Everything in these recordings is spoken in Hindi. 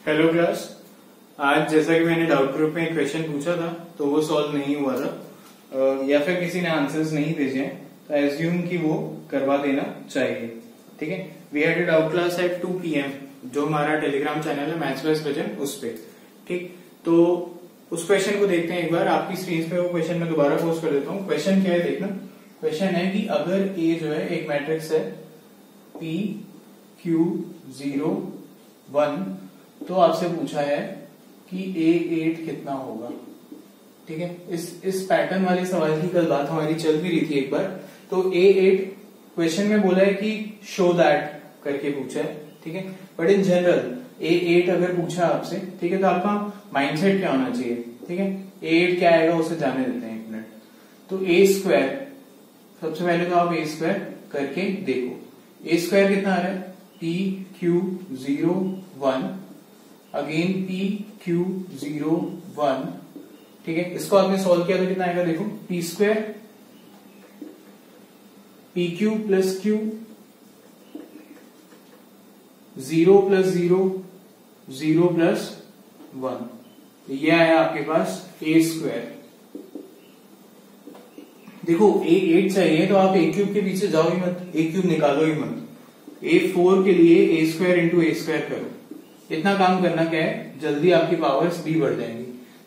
Hello class. आज जैसा कि मैंने डाउट ग्रुप में एक क्वेश्चन पूछा था तो वो सॉल्व नहीं हुआ था या फिर किसी ने आंसर्स नहीं भेजे हैं, तो एज्यूम कि वो करवा देना चाहिए। ठीक है, we had a doubt class at 2 PM जो हमारा टेलीग्राम चैनल है मैथ्स प्लस वजन, उस पे। ठीक, तो उस क्वेश्चन को देखते हैं एक बार। आपकी स्क्रीन पे वो क्वेश्चन मैं दोबारा पोस्ट कर देता हूँ। क्वेश्चन क्या है देखना। क्वेश्चन है कि अगर ए जो है एक मैट्रिक्स है P Q 0 1, तो आपसे पूछा है कि A8 कितना होगा। ठीक है, इस पैटर्न वाले सवाल की कल बात हमारी चल भी रही थी एक बार। तो A8 क्वेश्चन में बोला है कि शो दैट करके पूछा है। ठीक है, बट इन जनरल A8 अगर पूछा आपसे, ठीक है, तो आपका माइंडसेट क्या होना चाहिए। ठीक है, A8 क्या आएगा उसे जाने देते हैं एक मिनट। तो A², सबसे पहले तो आप A² करके देखो। A² कितना आ रहा है, PQ 0 1 अगेन PQ 0 1। ठीक है, इसको आपने सॉल्व किया तो कितना आएगा देखो, P² PQ plus Q 0 plus 0 0 plus 1, ये आया आपके पास A²। देखो A8 चाहिए तो आप A³ के पीछे जाओ ही मत, A³ निकालो ही मत। A4 के लिए A² इंटू A² करो। इतना काम करना क्या है, जल्दी आपकी पावर्स भी बढ़ जाएंगी।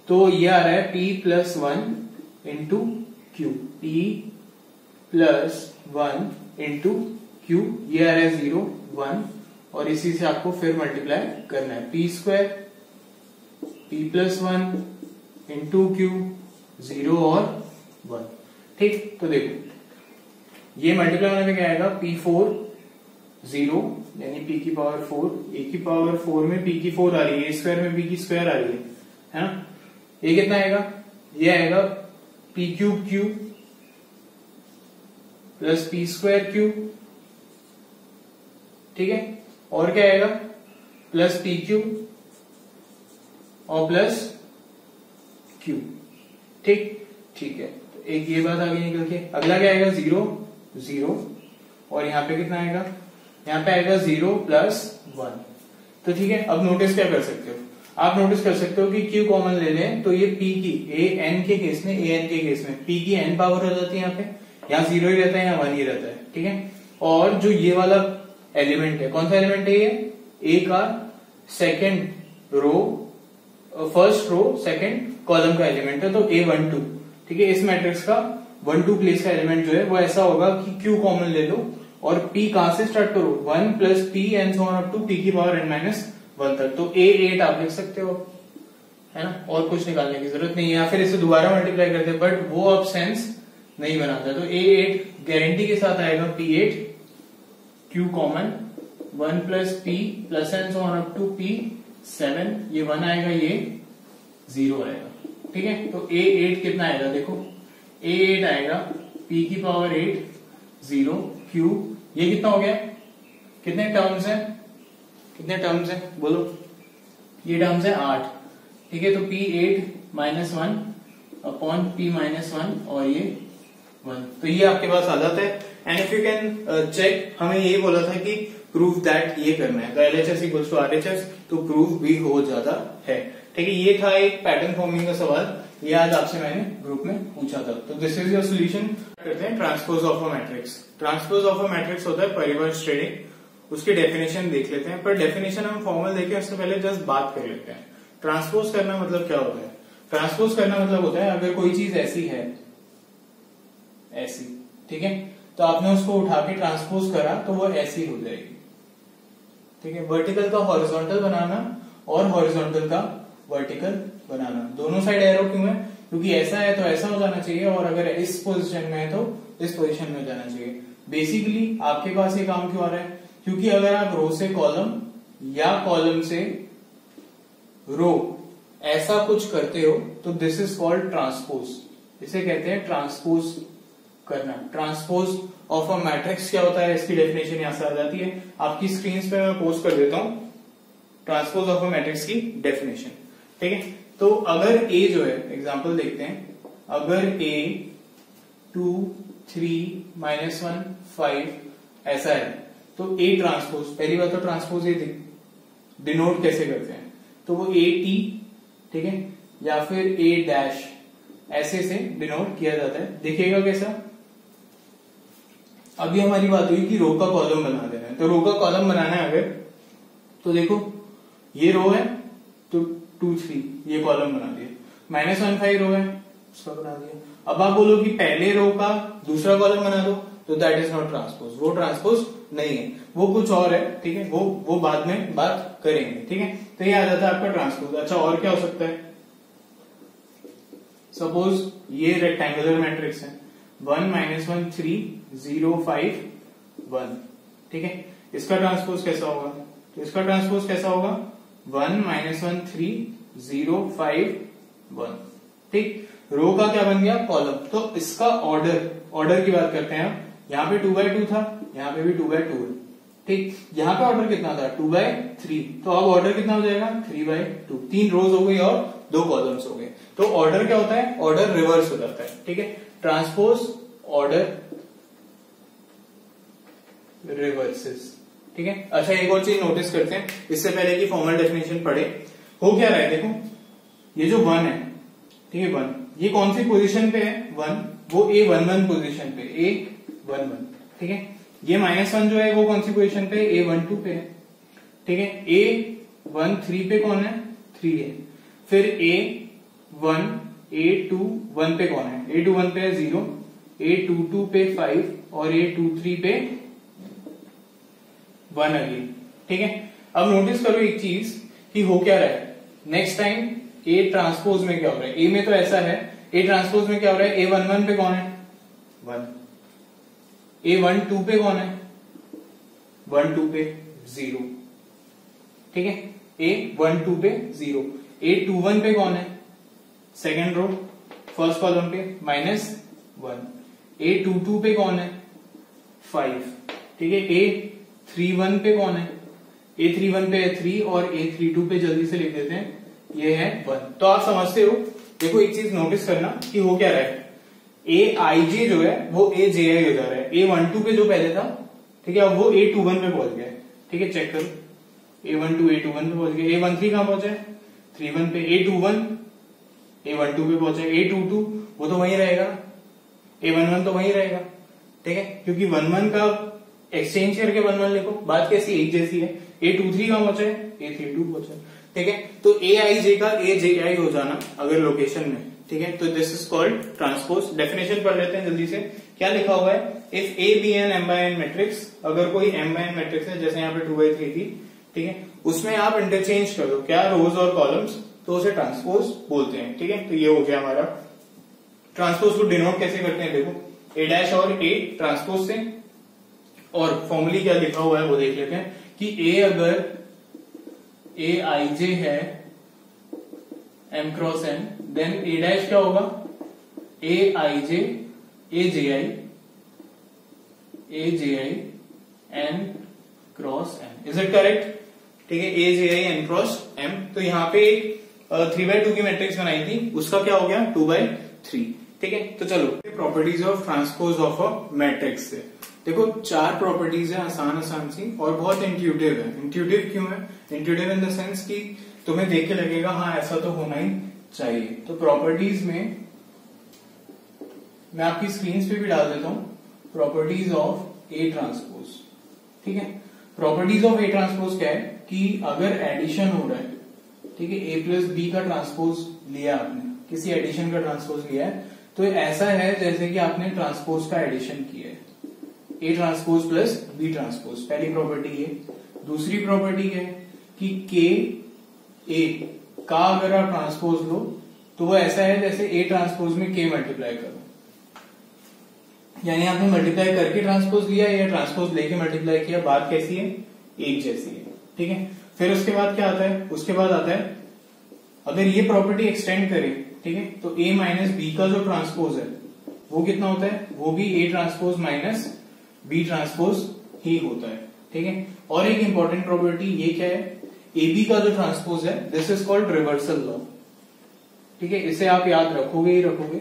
तो ये आ रहा है P plus 1 into Q, P plus 1 into Q, ये आ रहा है 0 1, और इसी से आपको फिर मल्टीप्लाई करना है। P² P plus 1 into Q 0 और 1। ठीक, तो देखो ये मल्टीप्लाई होने में क्या आएगा, P4 0 यानी P की पावर 4, A की पावर 4 में P की 4 आ रही है, A² में P की स्क्वायर आ रही है ना। ये कितना आएगा, ये आएगा P³ Q plus P² Q। ठीक है, और क्या आएगा, प्लस PQ और प्लस Q। ठीक है, तो एक ये बात आगे निकल के अगला क्या आएगा, 0 0, और यहाँ पे कितना आएगा, यहाँ पे आएगा 0 प्लस 1। तो ठीक है, अब नोटिस क्या कर सकते हो, आप नोटिस कर सकते हो कि Q कॉमन ले लें तो ये P की AN के केस में P की N पावर हो जाती है। यहाँ पे यहाँ 0 ही रहता है, यहाँ 1 ही रहता है। ठीक है, और जो ये वाला एलिमेंट है, कौन सा एलिमेंट है, ये A का second row, first row second column का एलिमेंट है, तो A12। ठीक है, इस मैट्रिक्स का 1 2 प्लेस का एलिमेंट जो है वो ऐसा होगा कि Q कॉमन ले लो और P कहां से स्टार्ट करो, 1 plus P and so on up to P की पावर n माइनस 1 तक। तो A8 आप लिख सकते हो, है ना, और कुछ निकालने की जरूरत नहीं है, या फिर इसे दोबारा मल्टीप्लाई करते, बट वो अब सेंस नहीं बनाता। तो A8 गारंटी के साथ आएगा P8 Q common 1 plus P plus and so on up to P7, ये 1 आएगा, ये 0 आएगा। ठीक है, तो A8 कितना आएगा देखो, A8 आएगा P की पावर 8 0 Q, ये कितना हो गया, कितने टर्म्स हैं बोलो, ये टर्म्स है 8। ठीक है, तो P8 minus 1 upon P minus 1 और ये 1, तो ये आपके पास आ जाता है। And if you can check, हमें यही बोला था कि प्रूव दैट ये करना है, तो LHS इक्वल्स टू RHS, तो प्रूव भी हो जाता है। ठीक है, ये था एक पैटर्न फॉर्मिंग का सवाल, ये आज आपसे मैंने ग्रुप में पूछा था। तो दिस इज योर सोल्यूशन। करते हैं transpose of a matrix. Transpose of a matrix होता है परिवर्स ट्रेडिंग। उसकी डेफिनेशन देख लेते हैं, पर डेफिनेशन हम फॉर्मल देखें उससे पहले जस्ट बात कर लेते हैं। ट्रांसपोज करना मतलब क्या होता है, ट्रांसपोज करना मतलब होता है अगर कोई चीज ऐसी है, ऐसी, ठीक है, तो आपने उसको उठा के ट्रांसपोज करा तो वो ऐसी हो जाएगी। ठीक है, वर्टिकल का हॉरिजॉन्टल बनाना और हॉरिजॉन्टल का वर्टिकल बनाना, दोनों साइड एरो क्यों है, क्योंकि ऐसा है तो ऐसा हो जाना चाहिए, और अगर इस पोजीशन में है तो इस पोजीशन में जाना चाहिए। बेसिकली आपके पास ये काम क्यों आ रहा है, क्योंकि अगर आप रो से कॉलम या कॉलम से रो ऐसा कुछ करते हो तो दिस इज कॉल्ड ट्रांसपोज, इसे कहते हैं ट्रांसपोज करना। ट्रांसपोज ऑफ अ मैट्रिक्स क्या होता है, इसकी डेफिनेशन यहां से आ जाती है, आपकी स्क्रीन पे मैं पोस्ट कर देता हूं ट्रांसपोज ऑफ अ मैट्रिक्स की डेफिनेशन। ठीक है, तो अगर A जो है, एग्जांपल देखते हैं, अगर A 2 3 -1 5 ऐसा है तो A ट्रांसपोज, पहली बात तो ट्रांसपोज ये डिनोट कैसे करते हैं, तो वो ए टी, ठीक है, या फिर ए डैश ऐसे से डिनोट किया जाता है। देखिएगा कैसा, अभी हमारी बात हुई कि रो का कॉलम बना देना है, तो रो का कॉलम बनाना है अगर, तो देखो ये रो है तो 2 3 ये कॉलम बना दिया, -1 5 रो है उसका बना दिया। अब आप बोलो कि पहले रो का दूसरा कॉलम बना दो, तो दैट इज नॉट ट्रांसपोज, वो ट्रांसपोज नहीं है, वो कुछ और है, ठीक है, वो बाद में बात करेंगे, ठीक है। तो ये आ जाता है आपका ट्रांसपोज। अच्छा और क्या हो सकता है, सपोज ये रेक्टेंगुलर मैट्रिक्स है 1 -1 3 0 5 1, ठीक है, इसका ट्रांसपोज कैसा होगा, तो इसका ट्रांसपोज कैसा होगा 1 -1 3 0 5 1, ठीक। रो का क्या बन गया, कॉलम। तो इसका ऑर्डर की बात करते हैं, यहाँ पे 2/2 था, यहाँ पे भी 2/2 है, ठीक। यहाँ पे ऑर्डर कितना था 2/3, तो अब ऑर्डर कितना हो जाएगा 3/2, 3 रोज हो गई और 2 कॉलम्स हो गए। तो ऑर्डर क्या होता है, ऑर्डर रिवर्स हो जाता है, ठीक है, ट्रांसपोज ऑर्डर रिवर्सेस, ठीक है। अच्छा एक और चीज नोटिस करते हैं, इससे पहले की फॉर्मल डेफिनेशन पढ़े, हो क्या रहा है, देखो ये जो 1 है, ठीक है, 1 ये कौन सी पोजीशन पे है, 1 वो A11 पोजीशन पे, A11, ठीक है। ये -1 जो है वो कौन सी पोजीशन पे, A12 पे है, ठीक है। A13 पे कौन है, 3 है। फिर A1 A21 पे कौन है, A21 पे है 0, A22 पे 5 और A23 पे 1 अगेन, ठीक है। अब नोटिस करो एक चीज कि हो क्या रहा है, नेक्स्ट टाइम ए ट्रांसपोज में क्या हो रहा है, ए में तो ऐसा है, ए ट्रांसपोज में क्या हो रहा है, A11 पे कौन है 1, A12 पे कौन है 12 पे 0, ठीक है, A12 पे 0, A21 पे कौन है सेकेंड रो फर्स्ट कॉलम पे -1, A22 पे कौन है 5, ठीक है, A31 पे कौन है, A31 पे है 3 और A32 पे जल्दी से लिख देते हैं, ये है 1। तो आप समझते हो, देखो एक चीज नोटिस करना कि हो क्या रहा है, AIJ जो है वो AJI हो जा रहा है, A12 पे जो पहले था, ठीक है, अब वो A21 पे पहुंच गया है, ठीक है, चेक करो A12 A21 पे पहुंच गया, A13 कहां पहुंचा है 31 पे, A21 A12 पे पहुंचा है, A22 वो तो वहीं रहेगा, A11 तो वहीं रहेगा, ठीक है, क्योंकि 11 का एक्सचेंज करके 11 लिखो, बात कैसी एक जैसी है। A23 कहां पहुंचा है, A32 पहुंचा है, ठीक है। तो AIJ का AJI हो जाना अगर लोकेशन में, ठीक है, तो this is called transpose. Definition पढ़ लेते हैं जल्दी से, क्या लिखा हुआ है, if A be an m/n matrix, अगर कोई m/n मैट्रिक्स है, जैसे यहाँ पे 2/3 थी, ठीक है, उसमें आप इंटरचेंज कर दो क्या रोज और कॉलम्स, तो उसे ट्रांसपोज बोलते हैं, ठीक है। तो ये हो गया हमारा ट्रांसपोज को डिनोट कैसे करते हैं, देखो A डैश और A ट्रांसपोज से, और फॉर्मूली क्या लिखा हुआ है वो देख लेते हैं कि A अगर AIJ है m cross n, then A dash क्या होगा AIJ AJI n cross n, is it correct, ठीक है, AJI n क्रॉस m। तो यहाँ पे 3/2 की मैट्रिक्स बनाई थी, उसका क्या हो गया 2/3, ठीक है। तो चलो properties of transpose of a matrix से देखो, 4 प्रॉपर्टीज है आसान सी और बहुत इंट्यूटिव है। इंट्यूटिव क्यों है, इंट्यूटिव इन द सेंस कि तुम्हें देख के लगेगा हाँ ऐसा तो होना ही चाहिए। तो प्रॉपर्टीज में मैं आपकी स्क्रीन पे भी डाल देता हूं, प्रॉपर्टीज ऑफ ए ट्रांसपोज, ठीक है। प्रॉपर्टीज ऑफ ए ट्रांसपोज क्या है कि अगर एडिशन हो रहा है, ठीक है, A प्लस बी का ट्रांसपोज लिया आपने, किसी एडिशन का ट्रांसपोज लिया है, तो ऐसा है जैसे कि आपने ट्रांसपोज का एडिशन किया है, A transpose plus B transpose, पहली प्रॉपर्टी है। दूसरी प्रॉपर्टी है कि K A का अगर आप ट्रांसपोज लो तो वो ऐसा है जैसे A ट्रांसपोज में K मल्टीप्लाई करो, यानी आपने मल्टीप्लाई करके ट्रांसपोज लिया या ट्रांसपोज लेके मल्टीप्लाई किया, बात कैसी है एक जैसी है, ठीक है। फिर उसके बाद क्या आता है, उसके बाद आता है अगर ये प्रॉपर्टी एक्सटेंड करें, ठीक है, तो A माइनस बी का जो ट्रांसपोज है वो कितना होता है, वो भी A transpose minus B transpose ही होता है, ठीक है। और एक इंपॉर्टेंट प्रॉपर्टी ये क्या है, AB का जो ट्रांसपोज है this is called reversal law, ठीक है, इसे आप याद रखोगे ही रखोगे।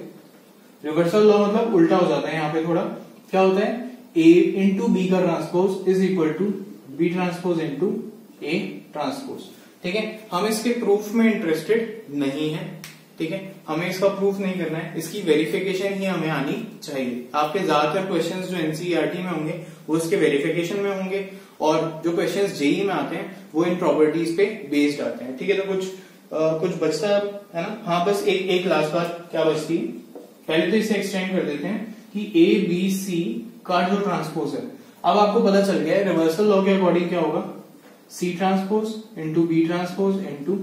रिवर्सल लॉ मतलब उल्टा हो जाता है, यहाँ पे थोड़ा क्या होता है, A इंटू बी का transpose is equal to B transpose into A transpose, ठीक है, हम इसके प्रूफ में इंटरेस्टेड नहीं है, ठीक है, हमें इसका प्रूफ नहीं करना है, इसकी वेरिफिकेशन ही हमें आनी चाहिए। आपके ज्यादातर क्वेश्चंस जो एनसीईआरटी में होंगे वो इसके वेरिफिकेशन में होंगे, और जो क्वेश्चंस जेईई में आते हैं वो इन प्रॉपर्टीज पे बेस्ड आते हैं। ठीक है, तो कुछ बचता है ना? हाँ, बस एक लास्ट बात क्या बचती है, पहले तो इसे एक्सटेंड कर देते हैं कि ए बी सी का जो ट्रांसपोज है, अब आपको पता चल गया है रिवर्सल लॉ के अकॉर्डिंग क्या होगा, C transpose into B transpose into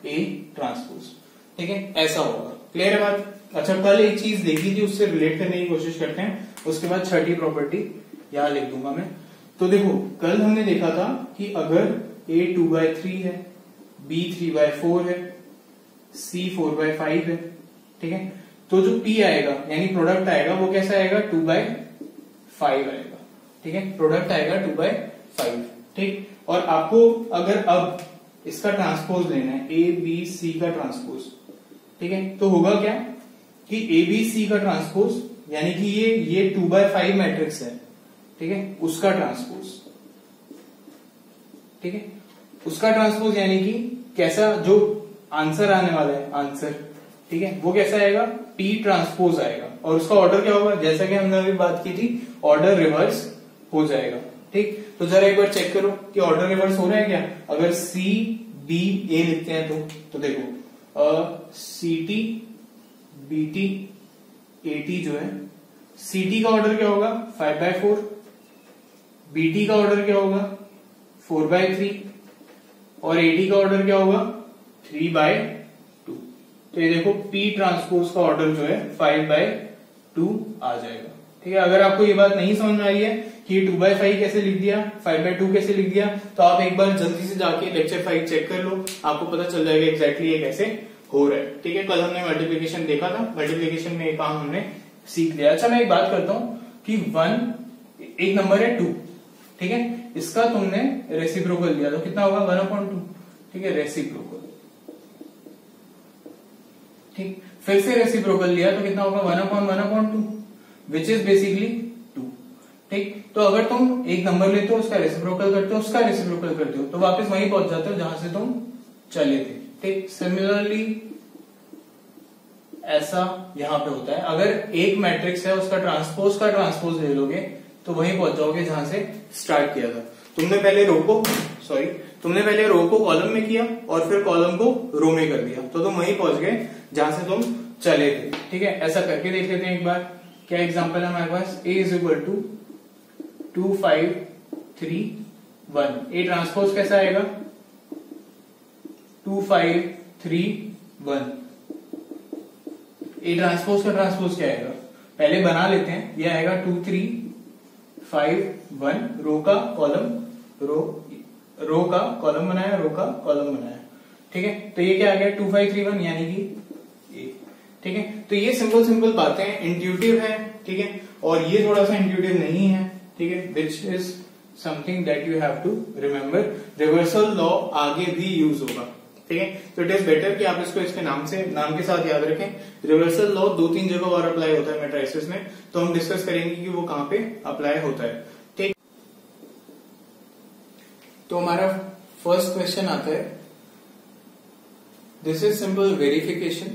A transpose. ठीक है, ऐसा होगा। क्लियर है बात? अच्छा, कल एक चीज देखी थी, उससे रिलेट करने की कोशिश करते हैं, उसके बाद छठी प्रॉपर्टी यहां लिख दूंगा मैं। तो देखो, कल हमने देखा था कि अगर a 2/3 है, b 3/4 है, c 4/5 है, ठीक है, तो जो p आएगा यानी प्रोडक्ट आएगा वो कैसा आएगा, 2/5 आएगा। ठीक है, प्रोडक्ट आएगा 2/5। ठीक, और आपको अगर अब इसका ट्रांसपोज लेना है, ए बी सी का ट्रांसपोज, ठीक है, तो होगा क्या कि ए बी सी का ट्रांसपोज यानी कि ये 2/5 मैट्रिक्स है, ठीक है, उसका ट्रांसपोज, ठीक है, उसका ट्रांसपोज यानी कि कैसा, जो आंसर आने वाला है आंसर, ठीक है, वो कैसा आएगा, पी ट्रांसपोज आएगा, और उसका ऑर्डर क्या होगा, जैसा कि हमने अभी बात की थी, ऑर्डर रिवर्स हो जाएगा। ठीक, तो जरा एक बार चेक करो कि ऑर्डर रिवर्स हो रहा है क्या। अगर सी बी ए लिखते हैं तो देखो C T B T A T जो है, सी टी का ऑर्डर क्या होगा, 5/4, बीटी का ऑर्डर क्या होगा, 4/3, और एटी का ऑर्डर क्या होगा, 3/2। तो ये देखो पी ट्रांसपोज का ऑर्डर जो है 5/2 आ जाएगा। ठीक है, अगर आपको ये बात नहीं समझ में आई है कि 2/5 कैसे लिख दिया, 5/2 कैसे लिख दिया, तो आप एक बार जल्दी से जाके लेक्चर 5 चेक कर लो, आपको पता चल जाएगा एग्जैक्टली ये कैसे हो रहा है। ठीक है, कल हमने मल्टीप्लीकेशन देखा था, मल्टीप्लीकेशन में एक काम हमने सीख लिया। अच्छा, मैं एक बात करता हूं कि 1 एक नंबर है 2, ठीक है, इसका तुमने रेसिप्रोकल लिया तो कितना होगा, 1/2। ठीक है, रेसिप्रोकल। ठीक, फिर से रेसिप्रोकल लिया तो कितना होगा, 1/1/2, विच इज बेसिकली 2। ठीक, तो अगर तुम एक नंबर लेते हो, उसका रेसिप्रोकल करते हो, उसका रेसिप्रोकल करते हो, तो वापस वहीं पहुंच जाते हो जहां से तुम चले थे। ठीक, सिमिलरली ऐसा यहां पे होता है, अगर एक मैट्रिक्स है उसका ट्रांसपोज ले लोगे तो वहीं पहुंच जाओगे जहां से स्टार्ट किया था। तुमने पहले रो को कॉलम में किया और फिर कॉलम को रो में कर दिया, तो तुम वहीं पहुंच गए जहां से तुम चले थे। ठीक है, ऐसा करके देख लेते हैं एक बार। क्या एग्जांपल है हमारे पास, a = 2 5 3 1। ए ट्रांसपोज कैसा आएगा, 2 5 3 1। ए ट्रांसपोज का ट्रांसपोज क्या आएगा, पहले बना लेते हैं, ये आएगा 2 3 5 1, रो का कॉलम बनाया, रो का कॉलम बनाया। ठीक है, तो ये क्या आ गया, 2 5 3 1 यानी कि ए। ठीक है, तो ये सिंपल बातें इंट्यूटिव है। ठीक है, और ये थोड़ा सा इंट्यूटिव नहीं है। ठीक है, which is something that you have to remember. Reversal law आगे भी यूज होगा। ठीक है, तो इट इज बेटर कि आप इसको इसके नाम के साथ याद रखें। रिवर्सल लॉ 2-3 जगह और अप्लाई होता है मैट्रिसेस में, तो हम डिस्कस करेंगे कि वो कहां पे अप्लाई होता है। ठीक, तो हमारा फर्स्ट क्वेश्चन आता है, दिस इज सिंपल वेरिफिकेशन।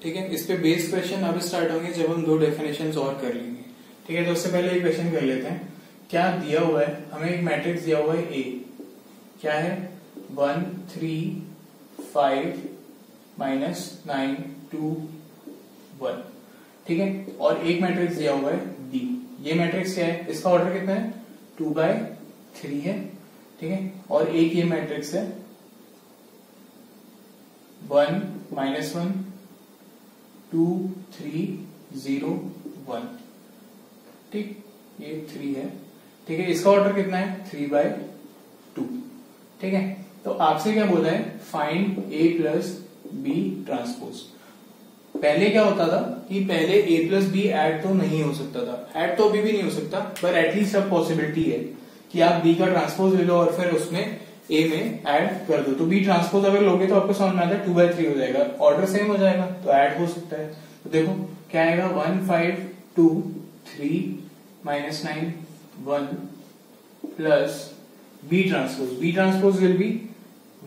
ठीक है, इस पे बेस्ड क्वेश्चन अब स्टार्ट होंगे जब हम 2 डेफिनेशंस और कर लेंगे। ठीक है, तो उससे पहले एक क्वेश्चन कर लेते हैं। क्या दिया हुआ है, हमें एक मैट्रिक्स दिया हुआ है ए, क्या है, 1 3 5 -9 2 1। ठीक है, और एक मैट्रिक्स दिया हुआ है डी। ये मैट्रिक्स क्या है, इसका ऑर्डर कितना है, 2/3 है। ठीक है, और एक ये मैट्रिक्स है 1 -1 2 3 0 1। ठीक, ये 3 है। ठीक है, इसका ऑर्डर कितना है, 3/2। ठीक है, तो आपसे क्या बोला है, फाइंड ए प्लस बी ट्रांसपोज। पहले क्या होता था कि पहले ए प्लस बी ऐड तो नहीं हो सकता था, ऐड तो अभी भी नहीं हो सकता, पर एटलीस्ट अब पॉसिबिलिटी है कि आप बी का ट्रांसपोज ले लो और फिर उसमें ए में ऐड कर दो। तो बी ट्रांसपोज अगर लोगे तो आपको समझ में आता है 2/3 हो जाएगा, ऑर्डर सेम हो जाएगा, तो ऐड हो सकता है। तो देखो क्या आएगा, 1 5 2 3 -9 1 plus B transpose. B transpose will be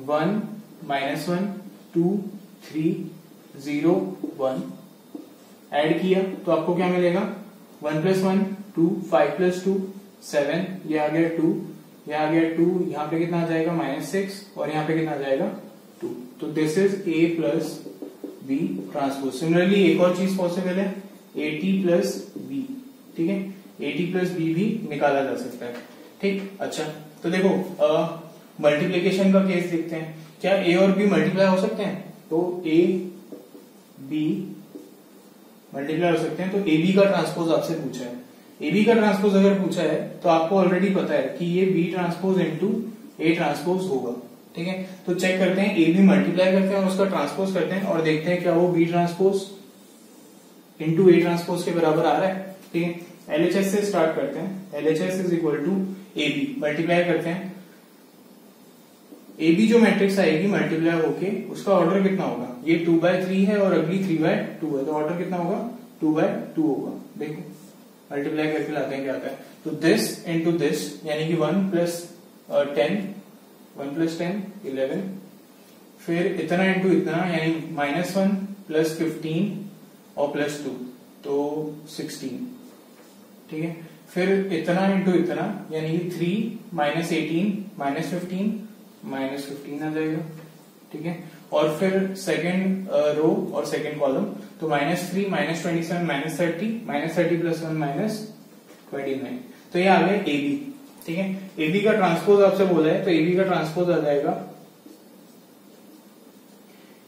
1 -1 2 3 0 1 add किया तो आपको क्या मिलेगा 1 + 1 2 5 + 2 7 ये आ गया 2 ये आ गया 2 यहाँ पे कितना आ जाएगा -6 और यहाँ पे कितना आ जाएगा 2। तो this is A + B transpose. Similarly एक और चीज पॉसिबल है AT + B, ठीक है, AT + B भी निकाला जा सकता है, ठीक। अच्छा तो देखो मल्टीप्लीकेशन का केस देखते हैं, क्या A और B मल्टीप्लाई हो सकते हैं? तो A B मल्टीप्लाई हो सकते हैं। तो AB का ट्रांसपोज आपसे पूछा है, AB का ट्रांसपोज अगर पूछा है तो आपको ऑलरेडी पता है कि ये B transpose into A transpose होगा, ठीक है। तो चेक करते हैं AB मल्टीप्लाई करते हैं और उसका ट्रांसपोज करते हैं और देखते हैं क्या वो B transpose into A transpose के बराबर आ रहा है, ठीक है। LHS से स्टार्ट करते हैं, LHS = AB मल्टीप्लाई करते हैं। AB जो मैट्रिक्स आएगी मल्टीप्लाई होके उसका ऑर्डर कितना होगा, ये 2/3 है और अगली 3/2 है, तो ऑर्डर कितना होगा 2/2 होगा। देखो मल्टीप्लाई करके लाते हैं क्या आता है, तो दिस इंटू दिस यानी कि 1 + 10 1 + 10 11, फिर इतना इंटू इतना यानी -1 + 15 और +2 तो 16, ठीक है। फिर इतना इंटू इतना यानी 3 -18 -15 आ जाएगा, ठीक है। और फिर सेकंड रो और सेकंड कॉलम तो -3 -27 -30 + 1 -29, तो ये आ गया AB, ठीक है। AB का ट्रांसपोज आपसे बोला है तो AB का ट्रांसपोज आ जाएगा,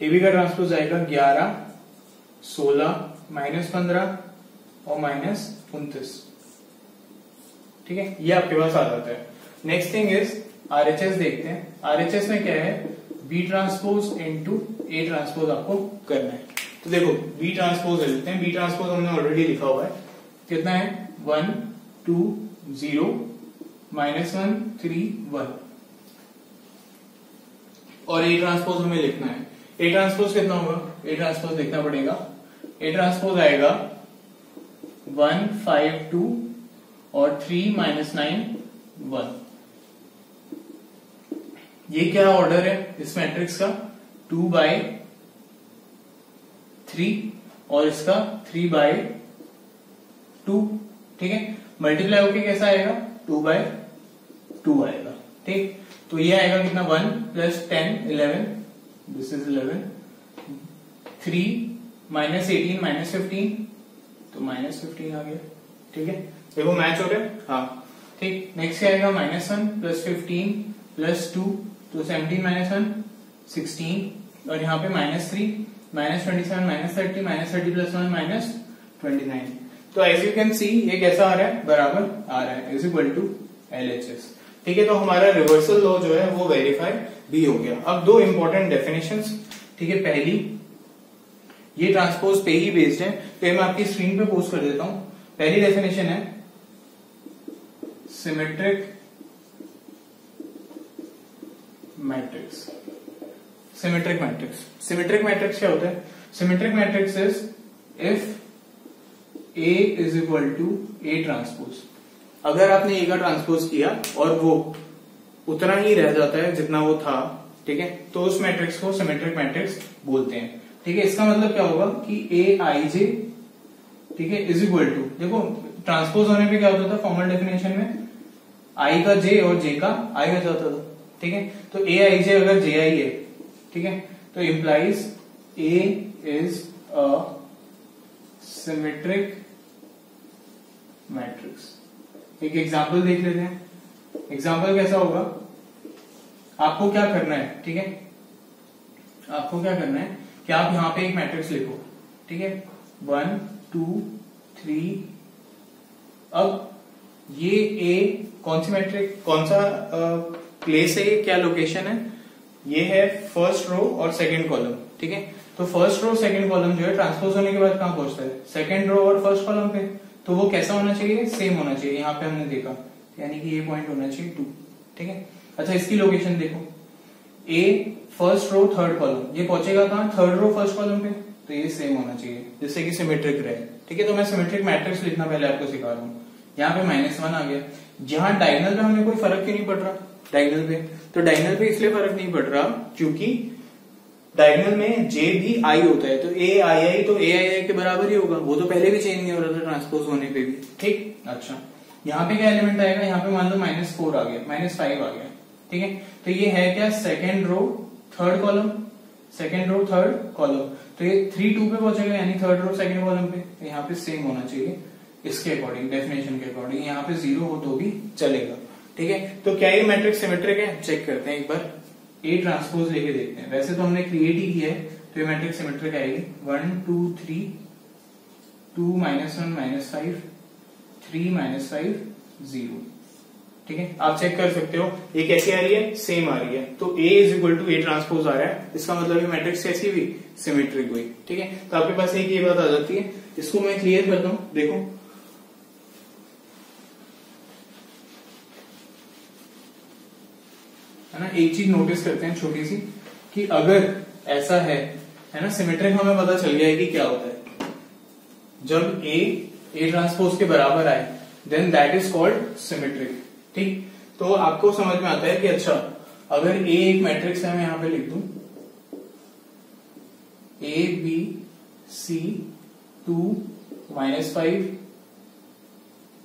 AB का ट्रांसपोज आएगा 11 16 -15 और -29, ठीक है। ये आपके पास आ जाता है। नेक्स्ट थिंग इज RHS देखते हैं। RHS में क्या है B transpose into A transpose आपको करना है। तो देखो B ट्रांसपोज ले लेते हैं, B ट्रांसपोज हमने ऑलरेडी लिखा हुआ है, कितना है 1 2 0 -1 3 1 और A ट्रांसपोज हमें लिखना है। A ट्रांसपोज कितना होगा, A ट्रांसपोज देखना पड़ेगा, A ट्रांसपोज आएगा 1 5 2 और 3 -9 1। ये क्या ऑर्डर है इस मैट्रिक्स का 2/3 और इसका 3/2, ठीक है। मल्टीप्लाई होके कैसा आएगा 2/2 आएगा, ठीक। तो ये आएगा कितना 1 + 10 11 दिस इज 11 3 -18 -15 तो -15 आ गया, ठीक है। देखो मैच हो रहा है, हाँ ठीक। नेक्स्ट क्या आएगा -1 + 15 + 2 तो 17 - 1 16 और यहाँ पे -3 -27 -30 -30 + 1 -29। तो एज यू कैन सी ये कैसा आ रहा है बराबर आ रहा है = LHS, ठीक है। तो हमारा रिवर्सल लॉ जो है वो वेरीफाई भी हो गया। अब दो इंपॉर्टेंट डेफिनेशंस, ठीक है। पहली ये ट्रांसपोज पे ही बेस्ड है तो मैं आपकी स्क्रीन पे पोस्ट कर देता हूं। पहली डेफिनेशन है symmetric matrix. Symmetric matrix, symmetric matrix क्या होता है, symmetric matrix is if A = A transpose. अगर आपने A का ट्रांसपोज किया और वो उतना ही रह जाता है जितना वो था, ठीक है, तो उस मैट्रिक्स को सिमेट्रिक मैट्रिक्स बोलते हैं, ठीक है। इसका मतलब क्या होगा कि AIJ, ठीक है, = देखो ट्रांसपोज होने पे क्या होता था फॉर्मल डेफिनेशन में I का J और J का I हो जाता था, ठीक है। तो AIJ अगर JI है, ठीक है, तो implies A is a symmetric matrix. एक एग्जांपल देख लेते हैं। एग्जांपल कैसा होगा, आपको क्या करना है, ठीक है, आपको क्या करना है कि आप यहां पे एक मैट्रिक्स लिखो, ठीक है, 1 2 3। अब ये A कौन सी मैट्रिक, कौन सा प्लेस है, क्या लोकेशन है, ये है फर्स्ट रो और सेकंड कॉलम, ठीक है। तो फर्स्ट रो सेकंड कॉलम जो है ट्रांसपोज होने के बाद कहां पहुंचता है, सेकंड रो और फर्स्ट कॉलम पे। तो वो कैसा होना चाहिए, सेम होना चाहिए। यहाँ पे हमने देखा यानी कि ये पॉइंट होना चाहिए 2, ठीक है। अच्छा इसकी लोकेशन देखो, A first row third column, ये पहुंचेगा कहां, थर्ड रो फर्स्ट कॉलम पे, तो ये सेम होना चाहिए जिससे कि सिमेट्रिक रहे, ठीक है। तो मैं सिमेट्रिक मैट्रिक्स लिखना पहले आपको सिखा रहा हूँ। यहाँ पे -1 आ गया, जहां डायगोनल पे हमें कोई फर्क क्यों नहीं पड़ रहा, डायगोनल पे, तो डायगोनल पे इसलिए फर्क नहीं पड़ रहा क्योंकि डायगोनल में जे भी आई होता है तो ए आई आई तो ए आई आई के बराबर ही होगा, वो तो पहले भी चेंज नहीं हो रहा था ट्रांसपोज होने पे भी। ठीक, अच्छा यहाँ पे क्या एलिमेंट आएगा, यहाँ पे मान लो -4 आ गया, -5 आ गया। ठीक है, तो ये है क्या, second row third column, second row third column, तो ये 3 2 पे पहुंचेगा, यानी थर्ड रो सेकेंड कॉलम पे। तो यहाँ पे सेम होना चाहिए इसके अकॉर्डिंग, डेफिनेशन के अकॉर्डिंग। यहाँ पे 0 हो तो भी चलेगा। ठीक है, तो क्या ये मैट्रिक्स सिमेट्रिक है, चेक करते हैं एक बार, ए ट्रांसपोज लेके देखते हैं। वैसे तो हमने क्रिएट ही किया है, तो ये मैट्रिक्स सिमेट्रिक आएगी। 1 2 3 2 -1 -5 3 -5 0। ठीक है, आप चेक कर सकते हो ये कैसी आ रही है, सेम आ रही है। तो A is equal to A transpose आ रहा है, इसका मतलब ये मैट्रिक्स कैसी हुई, सिमेट्रिक हुई। ठीक है, तो आपके पास एक ये बात आ जाती है। इसको मैं क्लियर करता हूं, देखो है ना, एक चीज नोटिस करते हैं छोटी सी, कि अगर ऐसा है ना, सिमेट्रिक हमें पता चल गया है कि क्या होता है। जब ए ट्रांसपोज के बराबर आए then that is called symmetric. ठीक, तो आपको समझ में आता है कि अच्छा अगर ए एक मैट्रिक्स है, मैं यहां पे लिख दूं ए बी सी 2 -5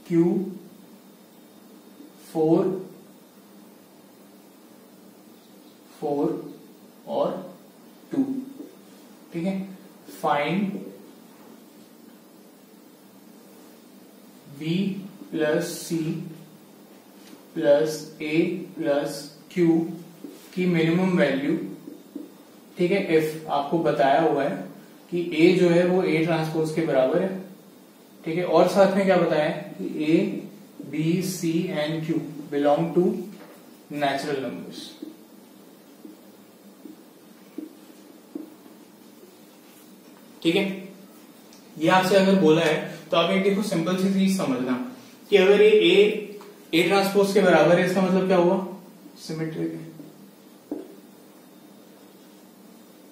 Q 4 और 2। ठीक है, find B plus C plus A plus Q की मिनिमम वैल्यू। ठीक है, इफ आपको बताया हुआ है कि A जो है वो A ट्रांसपोज के बराबर है। ठीक है, और साथ में क्या बताया है कि A B C and Q belong to natural numbers. ठीक है, ये आपसे अगर बोला है तो आप एक देखो सिंपल सी चीज समझना कि अगर ये ए ट्रांसपोज के बराबर है, इसका मतलब क्या हुआ, सिमेट्रिक है।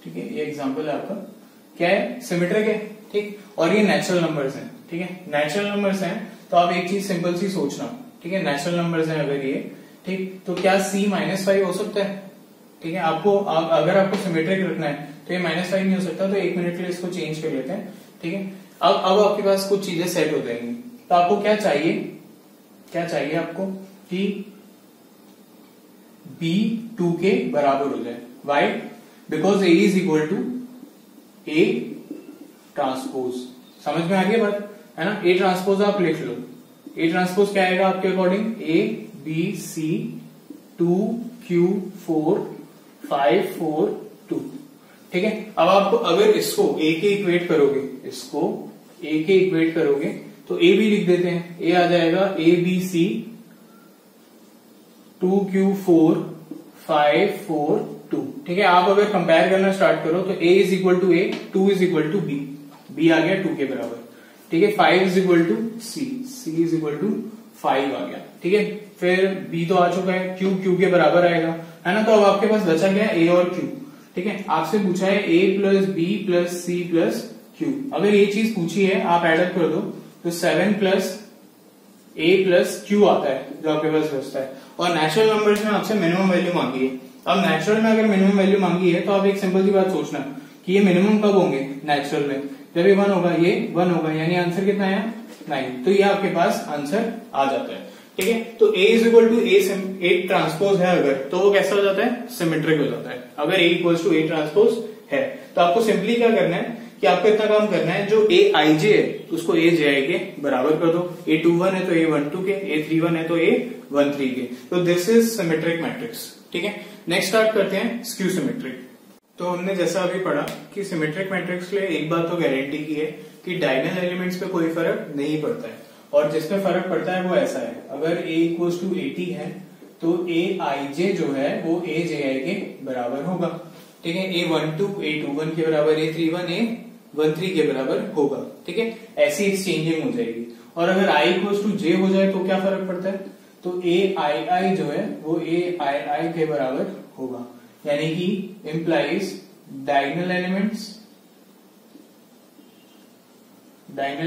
ठीक है, ये एग्जांपल है आपका, क्या है, सिमेट्रिक है। ठीक, और ये नेचुरल नंबर्स हैं। ठीक है, नेचुरल नंबर्स हैं तो आप एक चीज सिंपल सी सोचना। ठीक है, नेचुरल नंबर्स हैं अगर ये, ठीक, तो क्या C -5 हो सकता है। ठीक है, आपको अगर आपको सिमेट्रिक रखना है तो ये -5 नहीं हो सकता। तो 1 मिनट के लिए इसको चेंज कर लेते हैं। ठीक है, अब आपके पास कुछ चीजें सेट हो जाएंगी। तो आपको क्या चाहिए, क्या चाहिए आपको कि B 2 के बराबर हो जाए। Why, because A is equal to A transpose. समझ में आ गई बात, है ना। A ट्रांसपोज आप लिख लो, A ट्रांसपोज क्या आएगा आपके according, A B C 2 Q 4 5 4 2। ठीक है, अब आप अगर इसको A के इक्वेट करोगे, इसको A के इक्वेट करोगे तो A भी लिख देते हैं। A आ जाएगा A B C 2 Q 4 5 4 2। ठीक है, आप अगर कंपेयर करना स्टार्ट करो तो A is equal to A, 2 is equal to B, B आ गया 2 के बराबर। ठीक है, 5 is equal to C, C is equal to 5 आ गया। ठीक है, फिर B तो आ चुका है, Q के बराबर आएगा, है ना। तो अब आपके पास बचा गया A और Q। ठीक है, आपसे पूछा है A plus B plus C plus Q। अगर ये चीज पूछी है, आप एडअप कर दो तो 7 प्लस A प्लस Q आता है जो आपके पास बचता है। और नेचुरल नंबर्स में आपसे मिनिमम वैल्यू मांगी है। अब नेचुरल में अगर मिनिमम वैल्यू मांगी है तो आप एक सिंपल सी बात सोचना कि ये मिनिमम कब होंगे, नेचुरल में जब ये 1 होगा, ये 1 होगा, यानी आंसर कितना आया, 9। तो ये आपके पास आंसर आ जाता है। ठीक है, तो A is equal to A transpose है अगर, तो वो कैसा हो जाता है, सिमेट्रिक हो जाता है। अगर A equal to A transpose है तो आपको सिंपली क्या करना है कि आपको इतना काम करना है, जो A I J है उसको A J I के बराबर कर दो। A 21 है तो A 12 के, A 31 है तो A 13 के। तो दिस इज सिमेट्रिक मैट्रिक्स। ठीक है, नेक्स्ट स्टार्ट करते हैं स्क्यू सिमेट्रिक। तो हमने जैसा अभी पढ़ा कि सिमेट्रिक मैट्रिक्स के लिए एक बात तो गारंटी की है कि डायगोनल एलिमेंट्स पे कोई फर्क नहीं पड़ता है, और जिसपे फर्क पड़ता है वो ऐसा है, अगर A इक्वल टू 80 है तो A I J जो है वो A J I के बराबर होगा। ठीक है, A12 A21 के बराबर, A31 A13 के बराबर होगा। ठीक है, ऐसी एक्सचेंजिंग हो जाएगी। और अगर I इक्वल टू J हो जाए तो क्या फर्क पड़ता है, तो A I जो है वो A I के बराबर होगा, यानी कि implies diagonal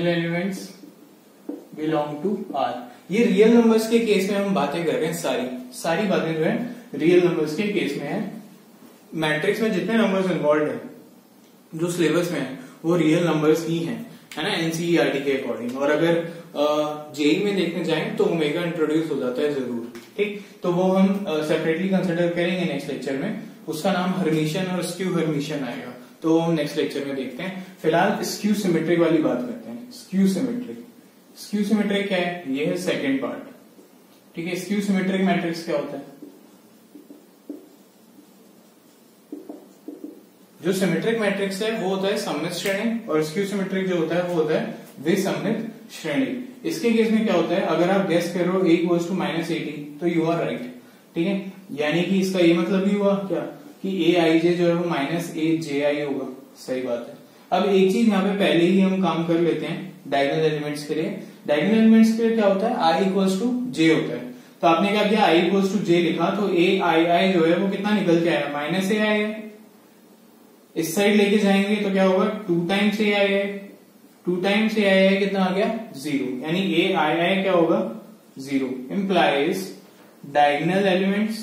elements belong to R। ये रियल नंबर्स के केस में हम बातें कर रहे हैं, सारी बातें जो है रियल नंबर्स के केस में है। मैट्रिक्स में जितने नंबर्स इन्वॉल्व है जो सिलेबस में है वो रियल नंबर्स ही हैं, है ना, एनसीईआरटी के अकॉर्डिंग। और अगर जेई में देखने जाएं तो ओमेगा इंट्रोड्यूस हो जाता है जरूर, ठीक। तो वो हम सेपरेटली कंसिडर करेंगे नेक्स्ट लेक्चर में, उसका नाम हर्मिशियन और स्क्यू हर्मिशियन आएगा, तो हम नेक्स्ट लेक्चर में देखते हैं। फिलहाल स्क्यू सिमेट्रिक वाली बात करते हैं। स्क्यू सिमेट्रिक, स्क्यू सिमेट्रिक क्या है, ये है सेकेंड पार्ट, ठीक है। स्क्यू सिमेट्रिक मैट्रिक्स क्या होता है, जो सिमेट्रिक मैट्रिक्स है वो होता है सममित श्रेणी, और स्क्यू सिमेट्रिक जो होता है वो होता है विसम्मित श्रेणी। इसके केस में क्या होता है, अगर आप गेस कर रहे हो a इक्वल्स टू -80 तो यू आर राइट, ठीक है। यानी कि इसका ये मतलब ही हुआ क्या कि aij जो है वो -aji होगा, सही बात है। अब एक चीज यहाँ पे पहले ही हम काम कर लेते हैं डायगोनल एलिमेंट्स के लिए। डायगोनल एलिमेंट्स के लिए क्या होता है, i इक्वल्स टू j होता है। तो आपने क्या किया, i इक्वल्स टू j लिखा, तो ai जो है वो कितना निकल के आया, -ai है। इस साइड लेके जाएंगे तो क्या होगा, 2 टाइम्स ai, 2 टाइम्स ai कितना आ गया, 0, यानी ai क्या होगा, 0, implies diagonal elements